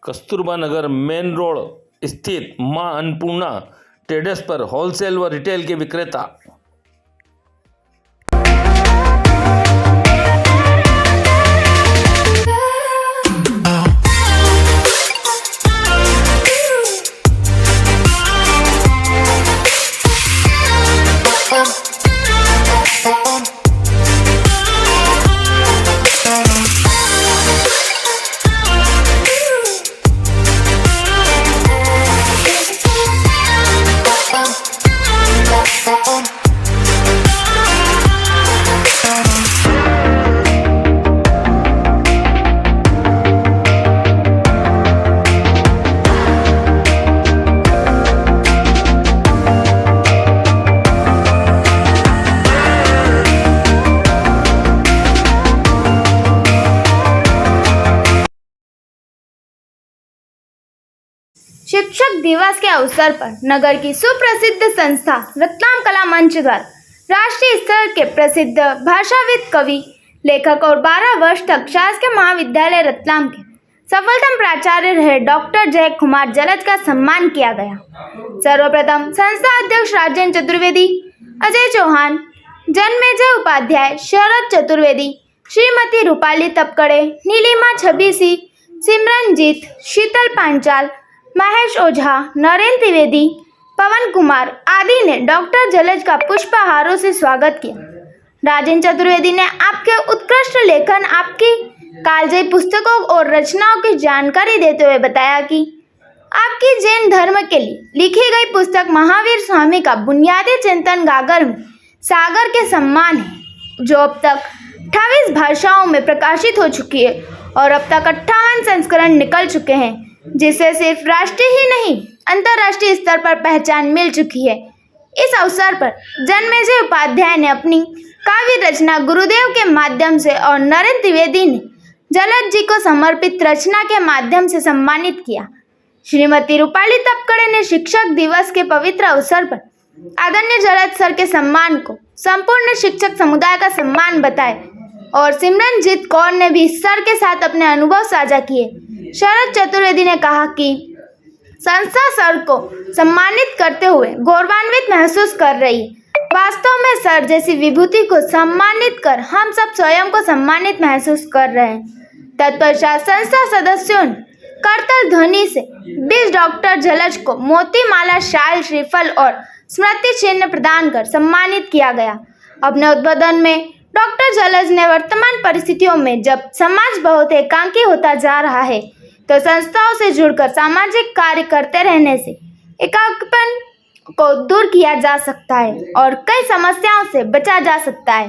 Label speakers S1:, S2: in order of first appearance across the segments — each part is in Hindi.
S1: कस्तूरबा नगर मेन रोड स्थित मां अन्नपूर्णा ट्रेडर्स पर होलसेल व रिटेल के विक्रेता।
S2: शिक्षक दिवस के अवसर पर नगर की सुप्रसिद्ध संस्था रत्नाम कला मंच द्वारा राष्ट्रीय स्तर के प्रसिद्ध भाषाविद, कवि, लेखक और 12 वर्ष तक शासकीय महाविद्यालय रतलाम के सफलतम प्राचार्य रहे डॉक्टर जय कुमार जलज का सम्मान किया गया। सर्वप्रथम संस्था अध्यक्ष राजेंद्र चतुर्वेदी, अजय चौहान, जन्मेजय उपाध्याय, शरद चतुर्वेदी, श्रीमती रूपाली तपकड़े, नीलिमा छबीसी, सिमरनजीत, शीतल पांचाल, महेश ओझा, नरेंद्र त्रिवेदी, पवन कुमार आदि ने डॉक्टर जलज का पुष्पहारों से स्वागत किया। राजेंद्र चतुर्वेदी ने आपके उत्कृष्ट लेखन, आपकी कालजयी पुस्तकों और रचनाओं की जानकारी देते हुए बताया कि आपकी जैन धर्म के लिए लिखी गई पुस्तक महावीर स्वामी का बुनियादी चिंतन गागर में सागर के समान है, जो अब तक 28 भाषाओं में प्रकाशित हो चुकी है और अब तक 58 संस्करण निकल चुके हैं, जिसे सिर्फ राष्ट्रीय ही नहीं अंतर्राष्ट्रीय स्तर पर पहचान मिल चुकी है। इस अवसर पर जन्मेजय उपाध्याय ने अपनी काव्य रचना गुरुदेव के माध्यम से और नरेंद्र त्रिवेदी ने जलज जी को समर्पित रचना के माध्यम से सम्मानित किया। श्रीमती रूपाली तपकड़े ने शिक्षक दिवस के पवित्र अवसर पर आदरणीय जलज सर के सम्मान को संपूर्ण शिक्षक समुदाय का सम्मान बताए और सिमरनजीत कौर ने भी सर के साथ अपने अनुभव साझा किए। शरद चतुर्वेदी ने कहा कि संस्था सर को सम्मानित करते हुए गौरवान्वित महसूस कर रही है। वास्तव में सर जैसी विभूति को सम्मानित कर हम सब स्वयं को सम्मानित महसूस कर रहे हैं। तत्पश्चात संस्था सदस्यों ने करतल ध्वनि से 20 डॉक्टर जलज को मोती माला, शाल, श्रीफल और स्मृति चिन्ह प्रदान कर सम्मानित किया गया। अपने उद्बोधन में डॉक्टर जलज ने वर्तमान परिस्थितियों में जब समाज बहुत एकांकी होता जा रहा है, तो संस्थाओं से जुड़कर सामाजिक कार्य करते रहने से एकाकीपन को दूर किया जा सकता है और कई समस्याओं से बचा जा सकता है।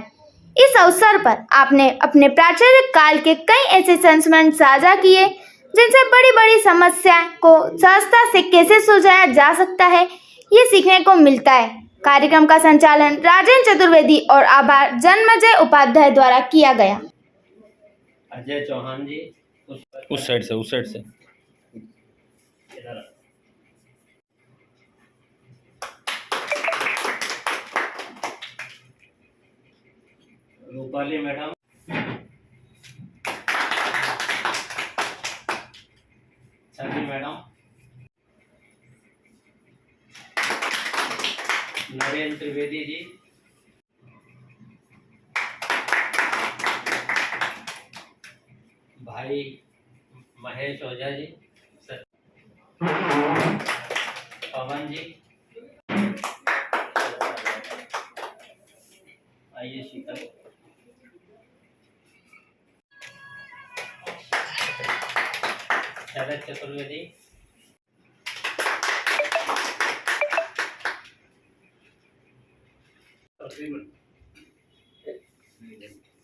S2: इस अवसर पर आपने अपने प्राचार्य काल के कई ऐसे संस्मरण साझा किए जिनसे बड़ी बड़ी समस्या को सहजता से कैसे सुलझाया जा सकता है, ये सीखने को मिलता है। कार्यक्रम का संचालन राजेंद्र चतुर्वेदी और आभार जन्मेजय उपाध्याय द्वारा किया गया।
S3: अजय चौहान जी
S1: उस साइड से
S3: इधर रूपाली मैडम, छवि मैडम, नरेंद्र त्रिवेदी जी, भाई महेश ओझा जी, पवन जी, आइए शीतल, शरद चतुर्वेदी,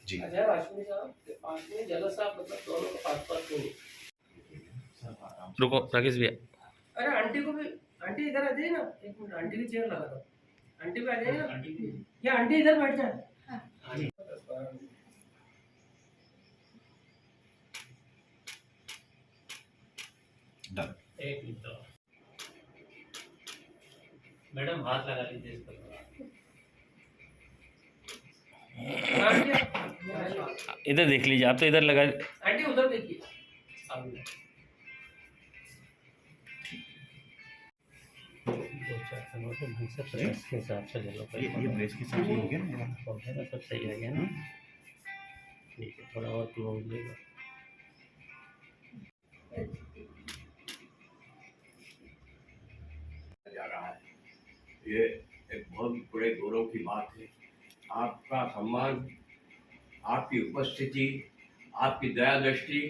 S4: जी
S5: अजय राशि साहब, जलज साहब, मतलब दोनों को 5-5 को।
S1: रुको राकेश भैया,
S5: अरे आंटी को भी, आंटी इधर आ जाइए ना, एक मिनट, आंटी की चेयर लगा दो, आंटी भी आ जाइए ना, या आंटी इधर बैठ जाए।
S4: डन।
S3: एक मिनट मैडम, हाथ लगा लीजिए इस पर।
S1: इधर देख लीजिए, आप तो इधर लगा।
S5: आंटी उधर देखिए सामने।
S3: ढंग से प्रेस के हिसाब से ले लो।
S4: ये प्रेस के साथ ही हो गया ना?
S3: हो गया ना, सब सही है ना? ठीक है, थोड़ा और क्लोज लेगा।
S6: जा रहा है, ये एक बहुत बड़े गौरव की बात है। आपका सम्मान, आपकी उपस्थिति, आपकी दया दृष्टि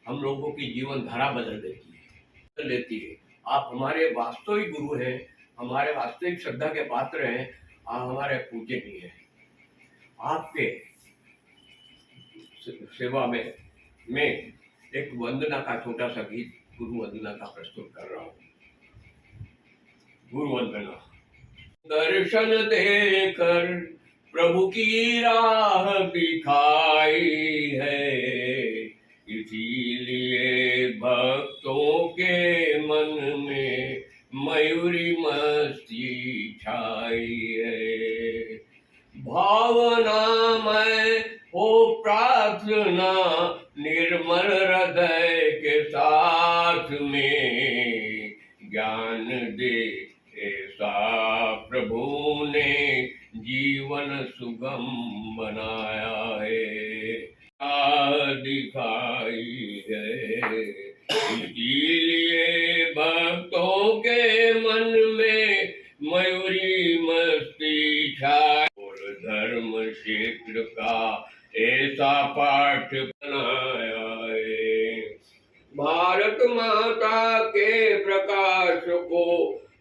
S6: हम लोगों की जीवन धारा बदल देती है। आप हमारे वास्तविक गुरु हैं, हमारे वास्तविक श्रद्धा के पात्र हैं, आप हमारे पूजनीय हैं। आपके सेवा में मैं एक वंदना का छोटा सा गीत गुरु वंदना का प्रस्तुत कर रहा हूँ। गुरु वंदना। दर्शन देकर प्रभु की राह दिखाई है, इसीलिए भक्तों के मन में मयूरी मस्ती छाई है। भावना में हो प्रार्थना निर्मल हृदय के साथ में, ज्ञान दे ऐसा प्रभु ने जीवन सुगम बनाया है, दिखाई है। इसीलिए भक्तों के मन में मयूरी मस्ती छाई, और धर्म क्षेत्र का ऐसा पाठ बनाया है। भारत माता के प्रकाश को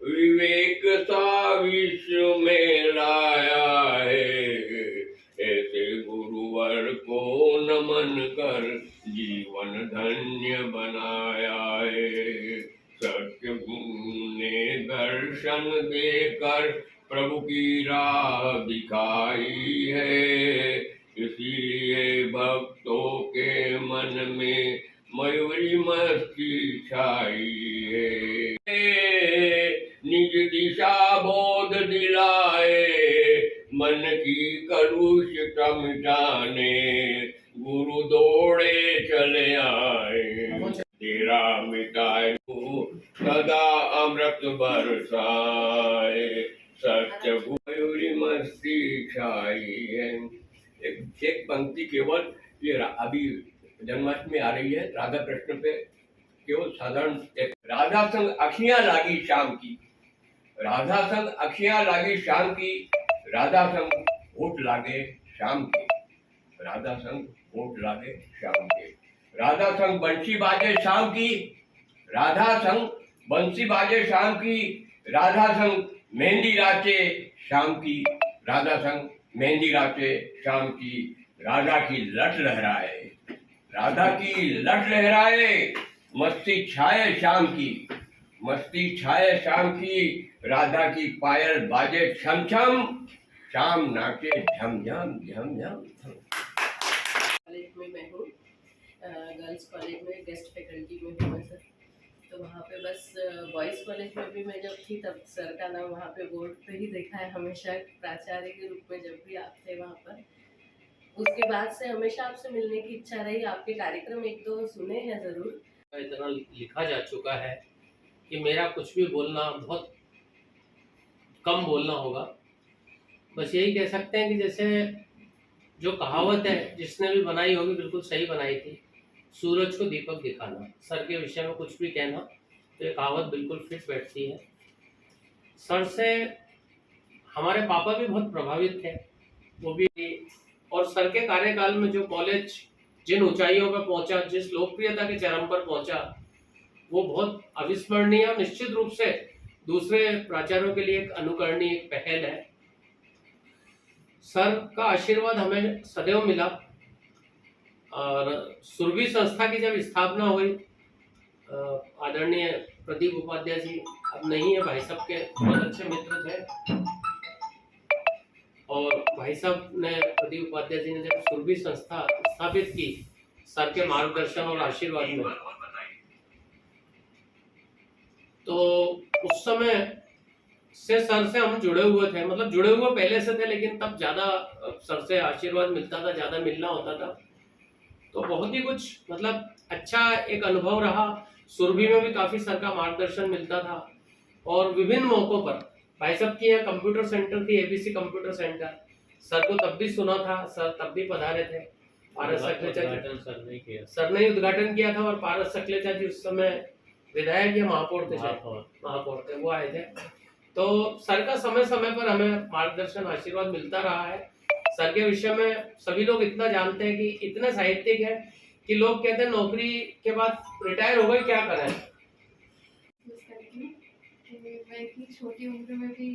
S6: विवेक सा विश्व में लाया है, ऐसे गुरुवर को नमन कर जीवन धन्य बनाया है। सत्य ने दर्शन देकर प्रभु की राह दिखाई है, इसलिए भक्तों के मन में मयूरी मस्ती छाई है। निज दिशा बोध दिलाए, मन की कलुषता मिटाने, गुरु दौड़े चले आए। तेरा मिटाए सदा अमृत बरसाए, सत्य मयूरी मस्ती छाई है। एक पंक्ति केवल ये अभी जन्माष्टमी आ रही है, राधा कृष्ण पे केवल साधारण एक राधा संग अखियां लागी शाम की, राधा संग अखियां लागी शाम की, राधा संग होठ लागे शाम के, राधा संग होठ लागे शाम के, राधा संग बंसी बाजे शाम की, राधा संग बंसी बाजे शाम की, राधा संग मेहंदी राचे शाम की, राधा संग मेहंदी राचे शाम की। राधा की लट लहराए, राधा की लट लहराए, मस्ती छाए शाम की, मस्ती छाए शाम की, राधा की पायल बाजे छम छम, शाम नाचे झम झम झम झम।
S7: कॉलेज में मैं हूँ, गर्ल्स कॉलेज में गेस्ट फैकल्टी में हूँ मैं सर। तो वहाँ पे बस बॉयज़ कॉलेज में भी मैं जब थी तब सर का नाम वहाँ पे बोर्ड पे ही देखा है हमेशा, प्राचार्य के रूप में जब भी आप थे वहाँ पर। उसके बाद से हमेशा आपसे मिलने की इच्छा रही, आपके कार्यक्रम एक दो सुने हैं ज़रूर।
S3: इतना लिखा जा चुका है कि मेरा कुछ भी बोलना बहुत कम बोलना होगा। बस यही कह सकते हैं कि जैसे जो कहावत है जिसने भी बनाई होगी बिल्कुल सही बनाई थी, सूरज को दीपक दिखाना। सर के विषय में कुछ भी कहना तो ये कहावत बिल्कुल फिट बैठती है। सर से हमारे पापा भी बहुत प्रभावित थे, वो भी, और सर के कार्यकाल में जो कॉलेज जिन ऊंचाइयों पर पहुंचा, जिस लोकप्रियता के चरम पर पहुंचा, वो बहुत अविस्मरणीय और निश्चित रूप से दूसरे प्राचार्यों के लिए एक अनुकरणीय पहल है। सर का आशीर्वाद हमें सदैव मिला, और सुरभि संस्था की जब स्थापना हुई, आदरणीय प्रदीप उपाध्याय जी अब नहीं है, भाई साहब के बहुत अच्छे मित्र थे, और भाई साहब ने, प्रदीप उपाध्याय जी ने जब सुरभि संस्था स्थापित की सर के मार्गदर्शन और आशीर्वाद में, तो उस समय से सर से हम जुड़े हुए थे, मतलब जुड़े हुए पहले से थे, लेकिन तब ज़्यादा सर से आशीर्वाद मिलता था, ज़्यादा मिलना होता था। तो बहुत ही कुछ मतलब अच्छा एक अनुभव रहा। सुरभि में भी काफ़ी सर का मार्गदर्शन मिलता था, और विभिन्न मौक़ों पर भाई साहब की यहाँ कंप्यूटर सेंटर थी, एबीसी कंप्यूटर सेंटर। सर को तब भी सुना था, सर तब भी पधारे थे। पारस सकलेचा जी सर ने उद्घाटन किया था, और पारस सकलेचा जी उस समय विधायक या महापौर थे, महापौर थे, वो आए थे। तो सर का समय समय पर हमें मार्गदर्शन आशीर्वाद मिलता रहा है। सर के विषय में सभी लोग इतना जानते हैं कि इतने साहित्यिक है कि लोग कहते हैं नौकरी के बाद रिटायर हो गए, क्या करें।
S8: महसूस करती हूँ कि मैं इतनी छोटी उम्र में भी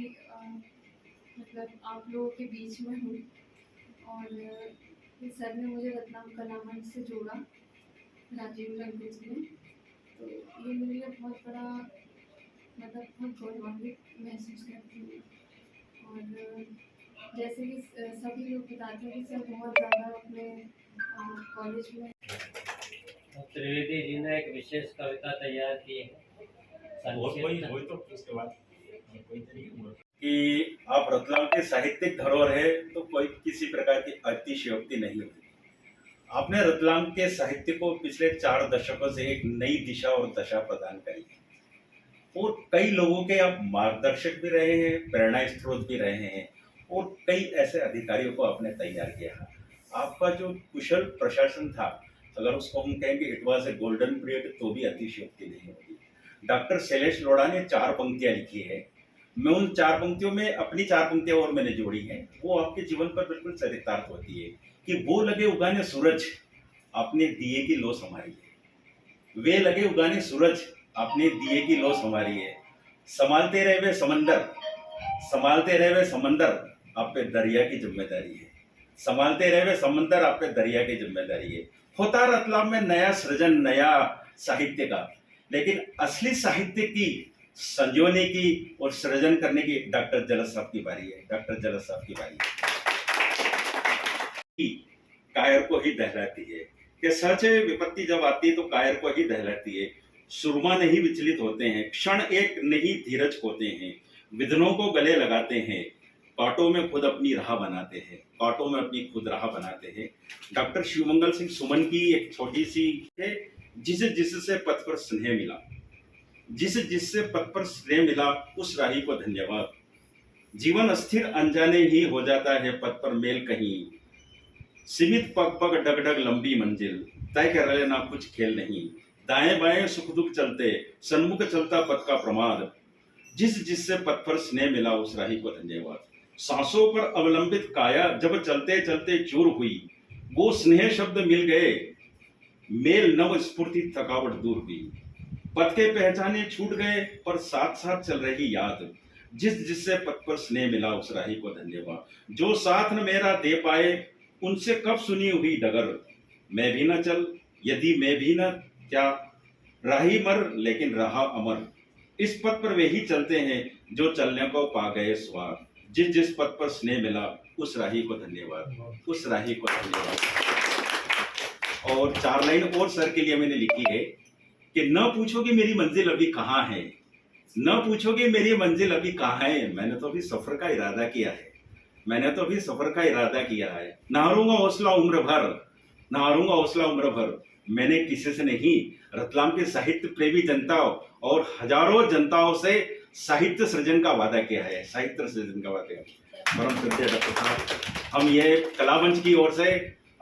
S8: मतलब आप लोगों के बीच में हूँ, और ये सर ने मुझे रत्नाम कला मंच से जोड़ा, राजीव रंगू जी ने। तो ये मेरे लिए बहुत बड़ा मतलब बहुत गौरवान्वित महसूस करती हूँ। और जैसे कि सभी लोग बताते हैं कि सर बहुत ज़्यादा अपने कॉलेज में
S3: त्रिवेदी जी ने एक विशेष कविता तैयार की है,
S4: कि आप रतलाम के साहित्यिक धरोहर है तो कोई किसी प्रकार की अतिशयोक्ति नहीं होगी। आपने रतलाम के साहित्य को पिछले 4 दशकों से एक नई दिशा और दशा प्रदान करी है, और कई लोगों के आप मार्गदर्शक भी रहे हैं, प्रेरणा स्रोत भी रहे हैं, और कई ऐसे अधिकारियों को आपने तैयार किया है। आपका जो कुशल प्रशासन था, अगर उसको हम कहेंगे it was a golden period, तो भी अतिशयोक्ति नहीं होगी। डॉक्टर शैलेश लोढ़ा ने 4 पंक्तियां लिखी है, मैं उन 4 पंक्तियों में अपनी 4 पंक्तियां और मैंने जोड़ी हैं। वो आपके जीवन पर बिल्कुल चरितार्थ होती है कि वो लगे उगाने सूरज, आपने दिए की लो संभाली है। वे लगे उगाने सूरज, आपने दिए की लो संभाली है। संभालते रहे वे समंदर, संभालते रहे वे समंदर, आप पे दरिया की जिम्मेदारी है। संभालते रहे वे समंदर, आप पे दरिया की जिम्मेदारी है। होता रतलाम में नया सृजन, नया साहित्य का, लेकिन असली साहित्य की संजोने की और सृजन करने की डॉक्टर जलस साहब की बारी है। डॉक्टर जलस साहब की बारी है। कायर को ही दहलाती है कि सच विपत्ति जब आती है तो कायर को ही दहलाती है। सुरमा नहीं विचलित होते हैं, क्षण एक नहीं धीरज खोते हैं, विघ्नों को गले लगाते हैं, कांटों में खुद अपनी राह बनाते हैं, कांटों में अपनी खुद राह बनाते हैं। डॉक्टर शिवमंगल सिंह सुमन की एक छोटी सी है, जिससे पथ पर स्नेह मिला, जिससे पथ पर स्नेह मिला उस राही को धन्यवाद। जीवन अस्थिर अनजाने ही हो जाता है पथ पर मेल कहीं, सीमित पग पग डगडग लंबी मंजिल, तय कर लेना कुछ खेल नहीं, दाएं बाएं सुख दुख चलते सन्मुख चलता पथ का प्रमाद, जिससे पथ पर स्नेह मिला उस राही को धन्यवाद। सांसों पर अवलंबित काया जब चलते चलते चूर हुई, वो स्नेह शब्द मिल गए, मेल नव स्फूर्ति थकावट दूर हुई, पथ के पहचाने छूट गए पर साथ साथ चल रही याद, जिससे पथ पर स्नेह मिला उस राही को धन्यवाद। जो साथ न मेरा दे पाए उनसे कब सुनी हुई डगर, मैं भी न चल यदि मैं भी न क्या, राही मर लेकिन रहा अमर, इस पथ पर वे ही चलते हैं जो चलने को पा गए स्वाद, जिस पथ पर स्नेह मिला उस राही को धन्यवाद, उस राही को धन्यवाद। और 4 लाइन और सर के लिए मैंने लिखी है कि न पूछोगे मेरी मंजिल अभी कहाँ है, न पूछोगे मेरी मंजिल अभी कहाँ है, मैंने तो अभी सफर का इरादा किया है, मैंने तो अभी सफर का इरादा किया है। ना हारूंगा हौसला उम्र भर, ना हारूंगा हौसला उम्र भर, मैंने किसी से नहीं, रतलाम के साहित्य प्रेमी जनताओं और हजारों जनताओं से साहित्य सृजन का वादा किया है, साहित्य सृजन का वादा। परम श्रद्धेय डॉक्टर साहब, हम ये कला मंच की ओर से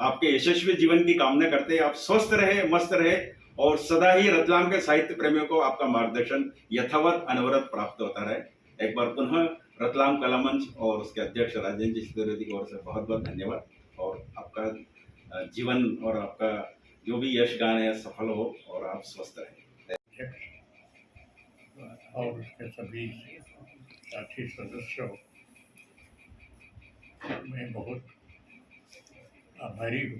S4: आपके यशस्वी जीवन की कामना करते हैं। आप स्वस्थ रहे, मस्त रहे, और सदा ही रतलाम के साहित्य प्रेमियों को आपका मार्गदर्शन यथावत अनवरत प्राप्त होता रहे। एक बार पुनः रतलाम कला मंच और उसके अध्यक्ष राजेंद्र जी त्रिवेदी की ओर से बहुत बहुत धन्यवाद, और आपका जीवन और आपका जो भी यश गान है सफल हो और आप स्वस्थ रहें।
S9: और उसके सभी साथी सदस्यों, मैं बहुत आभारी हूँ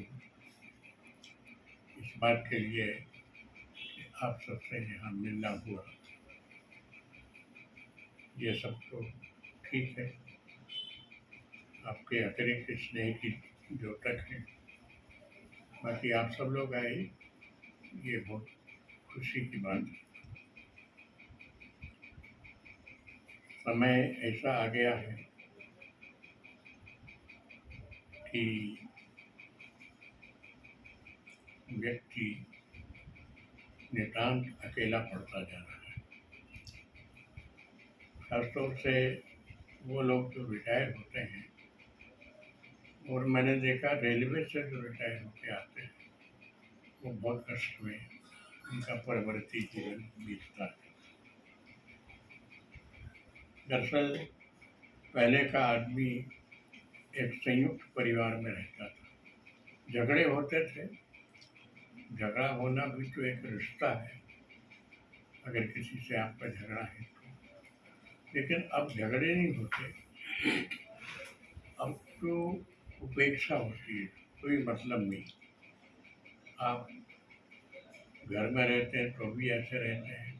S9: इस बात के लिए कि आप सबसे यहाँ मिलना हुआ। ये सब तो ठीक है, आपके अतिरिक्त स्नेह की द्योतक है, बाकी आप सब लोग आए ये बहुत खुशी की बात है। समय ऐसा आ गया है कि व्यक्ति नितांत अकेला पड़ता जा रहा है। खासतौर से वो लोग जो रिटायर होते हैं, और मैंने देखा रेलवे से जो रिटायर होके आते हैं वो बहुत कष्ट में उनका परवर्ती जीवन बीतता है। दरअसल पहले का आदमी एक संयुक्त परिवार में रहता था, झगड़े होते थे, झगड़ा होना भी तो एक रिश्ता है, अगर किसी से आपका झगड़ा है तो। लेकिन अब झगड़े नहीं होते, अब तो उपेक्षा होती है, कोई मतलब नहीं। आप घर में रहते हैं तो भी ऐसे रहते हैं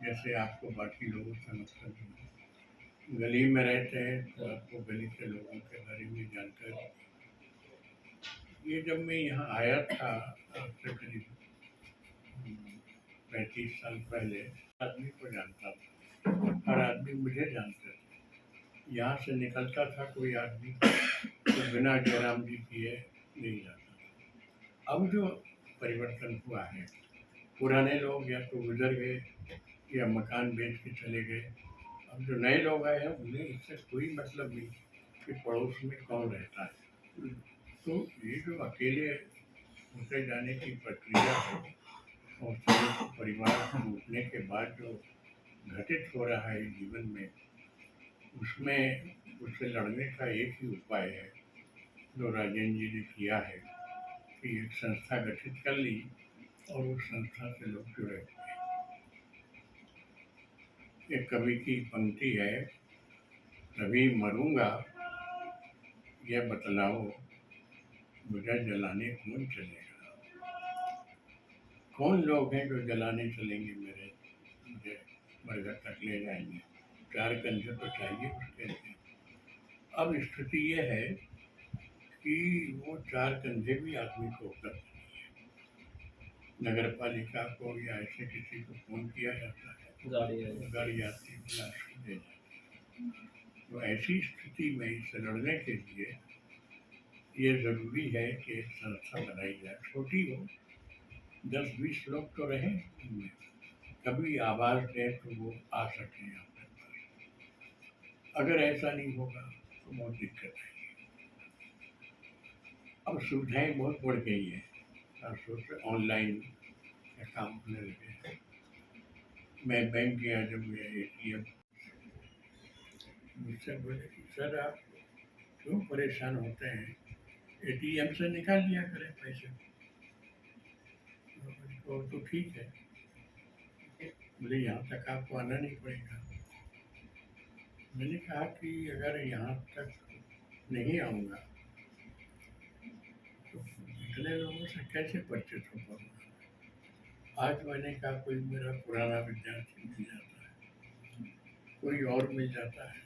S9: जैसे आपको बाकी लोगों से मतलब नहीं। गली में रहते हैं तो आपको गली के लोगों के बारे में जानकारी। ये जब मैं यहाँ आया था आज से करीब 35 साल पहले, आदमी को जानता था, हर आदमी मुझे जानता था। यहाँ से निकलता था कोई आदमी तो बिना जयराम जी किए नहीं जाता था। अब जो परिवर्तन हुआ है, पुराने लोग या तो गुजर गए या मकान बेच के चले गए। अब जो नए लोग आए हैं उन्हें इससे कोई मतलब नहीं कि पड़ोस में कौन रहता है। तो ये जो अकेले होते जाने की प्रक्रिया है और संयुक्त परिवार टूटने के बाद जो घटित हो रहा है जीवन में, उसमें उससे लड़ने का एक ही उपाय है जो राजेंद्र जी ने किया है कि एक संस्था गठित कर ली और उस संस्था से लोग जुड़े। एक कवि की पंक्ति है, तभी मरूंगा यह बतलाओ, मुझे जलाने कौन चलेगा। कौन लोग हैं जो जलाने चलेंगे मुझे मरघट तक ले जाएंगे। 4 कंधे तो चाहिए उसके लिए। अब स्थिति ये है कि वो 4 कंधे भी आदमी को उपलब्ध नहीं है। नगर पालिका को या ऐसे किसी को फोन किया जाता है, गाड़ी आती है, लाश ले जाती है। तो ऐसी स्थिति में इससे लड़ने के लिए ये जरूरी है कि एक संस्था बनाई जाए, छोटी हो, 10-20 लोग तो रहें उनमें, कभी आवाज दें तो वो आ सके अपने पास। अगर ऐसा नहीं होगा तो बहुत दिक्कत आएगी। अब सुविधाएं बहुत बढ़ गई है, खासतौर से ऑनलाइन का काम होने लगे हैं। मैं बैंक गया, जब मैं ATM, मुझसे बोले कि सर आप क्यों परेशान होते हैं, ATM से निकाल लिया करें पैसे। तो ठीक है, बोले यहाँ तक आपको आना नहीं पड़ेगा। मैंने कहा कि अगर यहाँ तक नहीं आऊँगा तो इतने लोगों से कैसे परिचित हो पाऊँगा। आज मैंने कहा कोई मेरा पुराना विद्यार्थी मिल जाता है, कोई और मिल जाता है,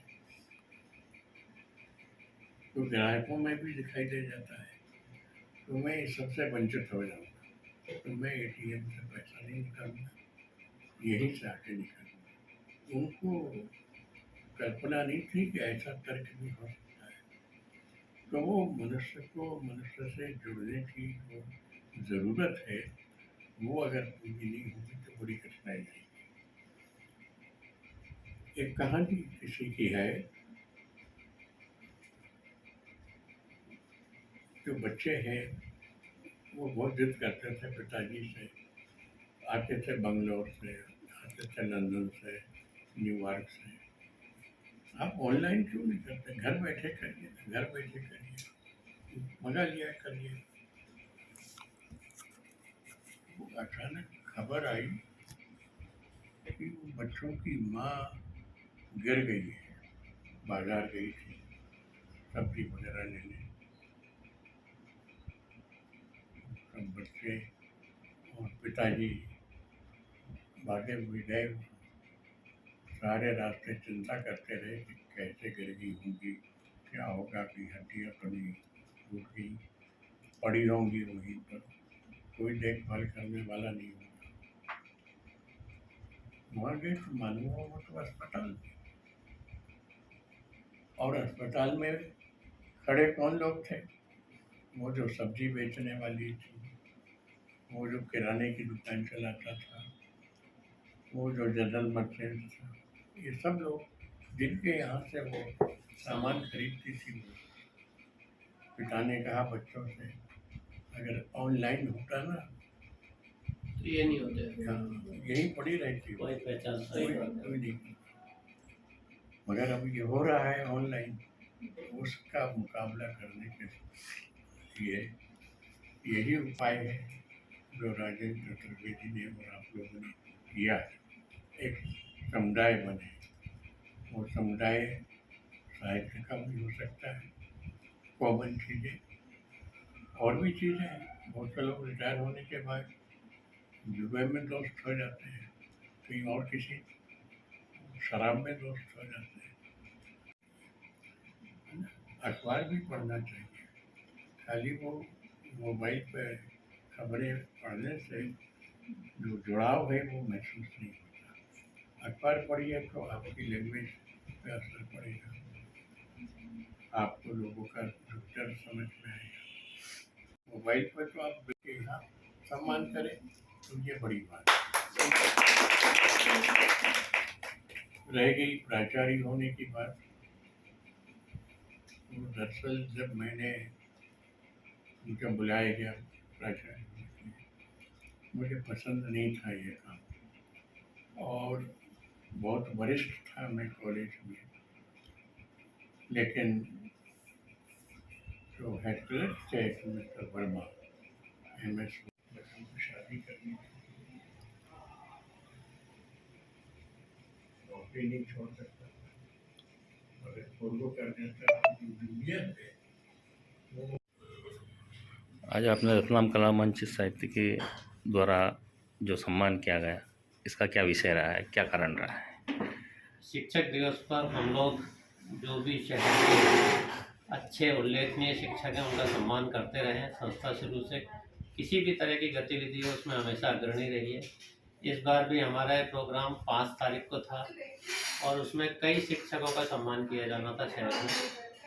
S9: तो ग्राहकों में भी दिखाई दे जाता है, तो मैं इस सबसे वंचित हो जाऊँगा। तो मैं ATM से पैसा नहीं निकालूंगा, यहीं से आके निकालूंगा। उनको कल्पना नहीं थी कि ऐसा तर्क भी हो सकता है। तो वो मनुष्य को मनुष्य से जुड़ने की जो ज़रूरत है वो अगर पूरी नहीं होगी तो बड़ी कठिनाई आएगी। एक कहानी किसी की है, जो बच्चे हैं वो बहुत जिद करते थे पिताजी से, आते थे बंगलोर से, आते थे लंदन से, न्यूयॉर्क से, आप ऑनलाइन क्यों नहीं करते, घर बैठे करिए, घर बैठे करिए, मंगा लिया करिए। वो अचानक खबर आई कि वो बच्चों की माँ गिर गई है, बाजार गई थी सब्जी वगैरह लेने। सब बच्चे और पिताजी भागे हुए गए, सारे रास्ते चिंता करते रहे कि कैसे गिर गई होंगी, क्या होगा, कि हड्डियाँ तो नहीं टूट गई, पड़ी होंगी वहीं पर, कोई देखभाल करने वाला नहीं होगा। वहाँ गए तो मालूम हुआ वो तो अस्पताल में, और अस्पताल में खड़े कौन लोग थे, वो जो सब्जी बेचने वाली थी, वो जो किराने की दुकान चलाता था, वो जो जनरल मर्चेंट था, ये सब लोग जिनके यहाँ से वो सामान खरीदती थी, वो पिता ने कहा बच्चों से, अगर ऑनलाइन होता ना,
S3: तो ये नहीं होते,
S9: यहाँ यहीं पड़ी रहती,
S3: कोई पहचान
S9: कोई कोई नहीं। मगर अब ये हो रहा है ऑनलाइन, उसका मुकाबला करने के लिए यही उपाय है जो राजेंद्र चतुर्वेदी ने और आप लोगों ने किया है। एक समुदाय बने, वो समुदाय साहित्य का भी हो सकता है, कॉमन चीज़ें और भी चीज़ें हैं। बहुत से लोग रिटायर होने के बाद जुए में दोस्त हो जाते हैं, कहीं और किसी शराब में दोस्त हो जाते हैं। अखबार भी पढ़ना चाहिए, खाली वो मोबाइल पे खबरें पढ़ने से जो जुड़ाव है वो महसूस नहीं होता। अखबार पढ़िए तो आपकी लैंग्वेज पे असर पड़ेगा, आपको लोगों का रुचर समझ में आएगा। मोबाइल पर तो आप देखिएगा, सम्मान करें तो ये बड़ी बात रह गई। प्राचार्य होने की बात, तो दरअसल जब मैंने मुझे बुलाया गया प्राचार्य होने के लिए, मुझे पसंद नहीं था ये काम, और बहुत वरिष्ठ था मैं कॉलेज में, लेकिन जो हेड क्लर्क थे मिस्टर वर्मा, MS को शादी करनी थी, नौकरी नहीं छोड़ सकता था, अगर फोन कर देता तो दुनिया पे
S1: आज आपने रत्नाम कला मंच साहित्य के द्वारा जो सम्मान किया गया, इसका क्या विषय रहा है, क्या कारण रहा है?
S3: शिक्षक दिवस पर हम लोग जो भी शहर के अच्छे उल्लेखनीय शिक्षक हैं उनका सम्मान करते रहे हैं। संस्था शुरू से किसी भी तरह की गतिविधि हो उसमें हमेशा अग्रणी रही है। इस बार भी हमारा ये प्रोग्राम 5 तारीख को था और उसमें कई शिक्षकों का सम्मान किया जाना था शहर में,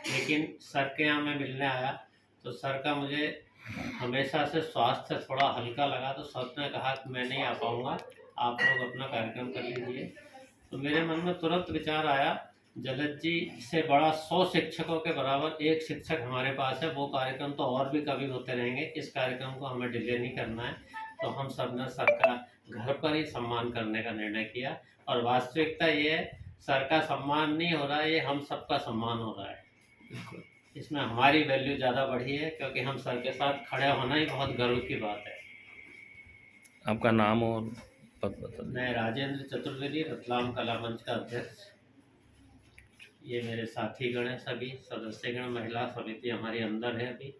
S3: लेकिन सर के यहाँ मैं मिलने आया तो सर का मुझे हमेशा से स्वास्थ्य थोड़ा हल्का लगा, तो सर ने कहा कि मैं नहीं आ पाऊँगा, आप लोग अपना कार्यक्रम कर लीजिए। तो मेरे मन में तुरंत विचार आया, जलद जी से बड़ा 100 शिक्षकों के बराबर एक शिक्षक हमारे पास है, वो कार्यक्रम तो और भी कभी होते रहेंगे, इस कार्यक्रम को हमें डिले नहीं करना है। तो हम सब ने सर का घर पर ही सम्मान करने का निर्णय किया, और वास्तविकता ये है सर का सम्मान नहीं हो रहा है, ये हम सबका सम्मान हो रहा है। इसमें हमारी वैल्यू ज़्यादा बढ़ी है, क्योंकि हम सर के साथ खड़े होना ही बहुत गर्व की बात है।
S1: आपका नाम और पद बता दें।
S3: मैं राजेंद्र चतुर्वेदी, रतलाम कला मंच का अध्यक्ष। ये मेरे साथीगण हैं, सभी सदस्यगण, महिला समिति हमारे अंदर है अभी।